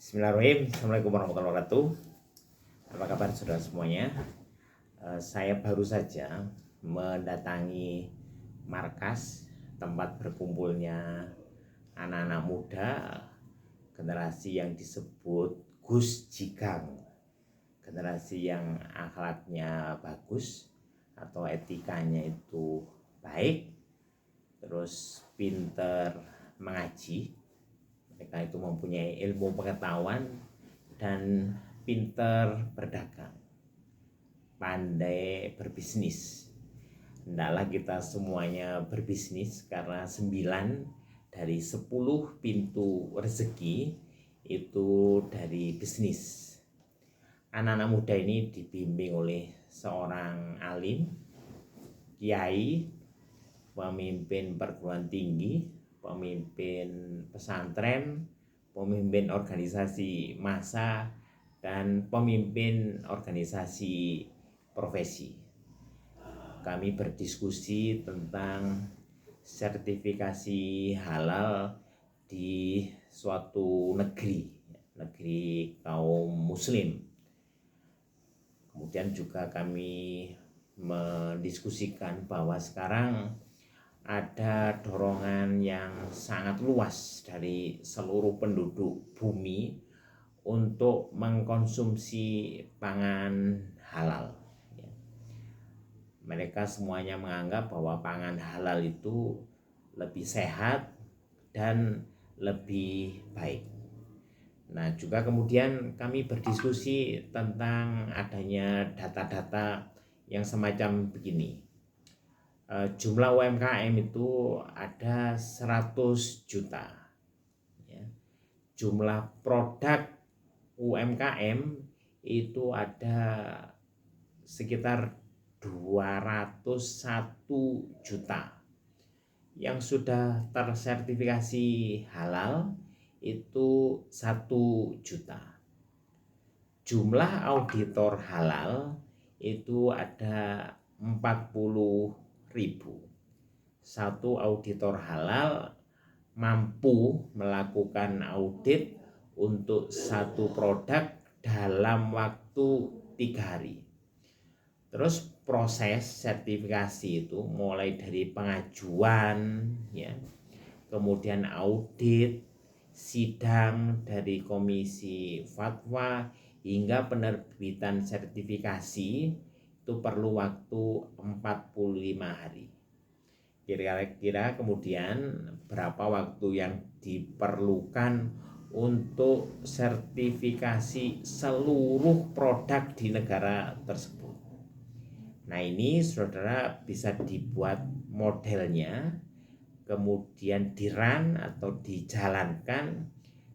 Bismillahirrahmanirrahim. Assalamualaikum warahmatullahi wabarakatuh. Apa kabar saudara semuanya? Saya baru saja mendatangi markas tempat berkumpulnya anak-anak muda generasi yang disebut Gus Jigang, generasi yang akhlaknya bagus atau etikanya itu baik, terus pinter mengaji. Mereka itu mempunyai ilmu pengetahuan dan pinter berdagang, pandai berbisnis. Hendaklah kita semuanya berbisnis, karena 9 dari 10 pintu rezeki itu dari bisnis. Anak-anak muda ini dibimbing oleh seorang alim, kiai, pemimpin perguruan tinggi, pemimpin pesantren, pemimpin organisasi massa, dan pemimpin organisasi profesi. Kami berdiskusi tentang sertifikasi halal di suatu negeri kaum muslim. Kemudian juga kami mendiskusikan bahwa sekarang ada dorongan yang sangat luas dari seluruh penduduk bumi untuk mengkonsumsi pangan halal. Mereka semuanya menganggap bahwa pangan halal itu lebih sehat dan lebih baik. Nah, juga kemudian kami berdiskusi tentang adanya data-data yang semacam begini. Jumlah UMKM itu ada 100 juta. Jumlah produk UMKM itu ada sekitar 201 juta. Yang sudah tersertifikasi halal itu 1 juta. Jumlah auditor halal itu ada 40.000. Satu auditor halal mampu melakukan audit untuk satu produk dalam waktu 3 hari. Terus proses sertifikasi itu mulai dari pengajuan, kemudian audit, sidang dari komisi fatwa, hingga penerbitan sertifikasi itu perlu waktu 45 hari. Kira-kira kemudian berapa waktu yang diperlukan untuk sertifikasi seluruh produk di negara tersebut. Nah, ini saudara bisa dibuat modelnya, kemudian di-run atau dijalankan,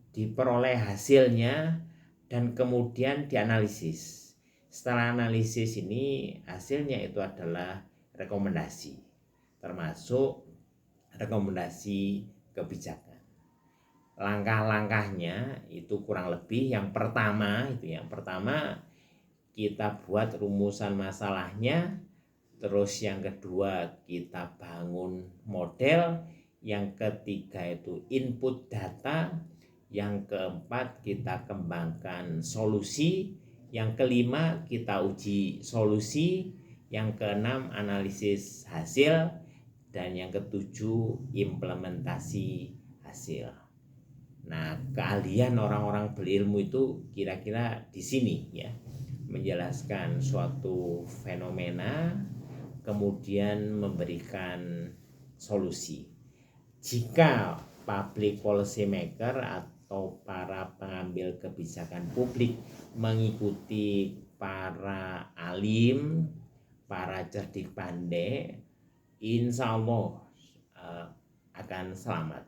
diperoleh hasilnya, dan kemudian dianalisis. Setelah analisis ini, hasilnya itu adalah rekomendasi, termasuk rekomendasi kebijakan. Langkah-langkahnya itu kurang lebih yang pertama kita buat rumusan masalahnya, terus yang kedua kita bangun model, yang ketiga itu input data, yang keempat kita kembangkan solusi, yang kelima kita uji solusi, yang keenam analisis hasil, dan yang ketujuh implementasi hasil. Nah, keahlian orang-orang berilmu itu kira-kira di sini, menjelaskan suatu fenomena, kemudian memberikan solusi. Jika public policy maker atau para pengambil kebijakan publik mengikuti para alim, para cerdik pandai, insya Allah akan selamat.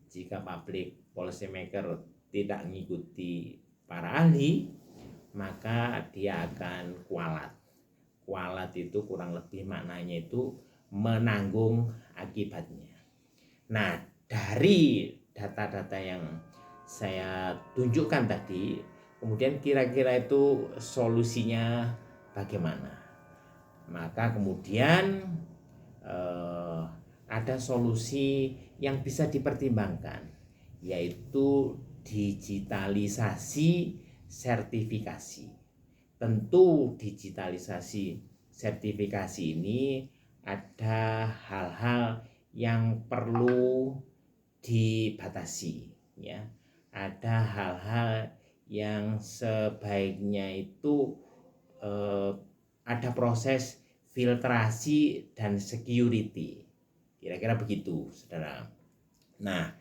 Jika public policy maker tidak mengikuti para ahli, maka dia akan kualat. Kualat itu kurang lebih maknanya itu menanggung akibatnya. Nah, dari data-data yang saya tunjukkan tadi, kemudian kira-kira itu solusinya bagaimana? Maka kemudian ada solusi yang bisa dipertimbangkan, yaitu digitalisasi sertifikasi. Tentu digitalisasi sertifikasi ini ada hal-hal yang perlu dibatasi, ya. Ada hal-hal yang sebaiknya itu ada proses filtrasi dan security. Kira-kira begitu, saudara. Nah,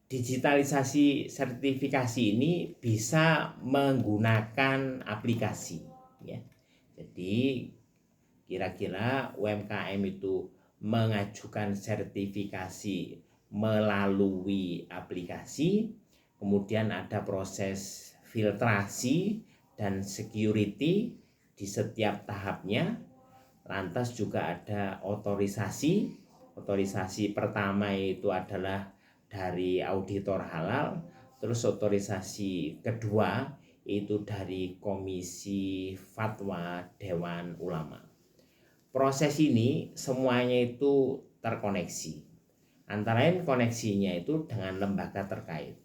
digitalisasi sertifikasi ini bisa menggunakan aplikasi, ya. Jadi kira-kira UMKM itu mengajukan sertifikasi melalui aplikasi, kemudian ada proses filtrasi dan security di setiap tahapnya. Lantas juga ada otorisasi. Otorisasi pertama itu adalah dari auditor halal, terus otorisasi kedua itu dari Komisi Fatwa Dewan Ulama. Proses ini semuanya itu terkoneksi. Antara lain koneksinya itu dengan lembaga terkait.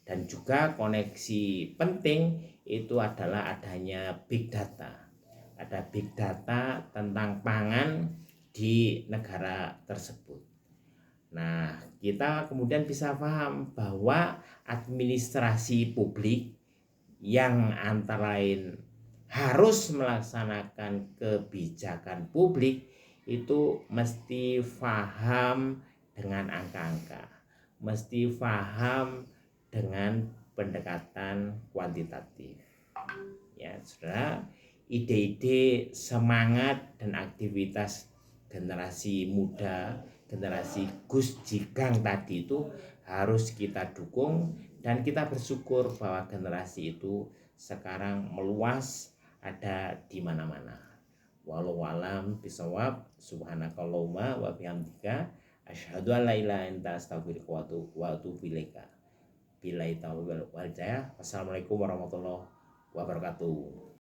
Dan juga koneksi penting itu adalah adanya big data. Ada big data tentang pangan di negara tersebut. Nah, kita kemudian bisa paham bahwa administrasi publik yang antara lain harus melaksanakan kebijakan publik itu mesti paham dengan angka-angka, mesti paham dengan pendekatan kuantitatif. Ya, saudara, ide-ide semangat dan aktivitas generasi muda, generasi Gus Jigang tadi itu harus kita dukung, dan kita bersyukur bahwa generasi itu sekarang meluas, ada di mana-mana. Wallahu alam bisawab. Subhanakallahumma wa bihamdika asyhadu an la ilaha illa anta astaghfiruka wa atubu ilaika. Billahi taufiq wal hidayah. Wassalamualaikum warahmatullahi wabarakatuh.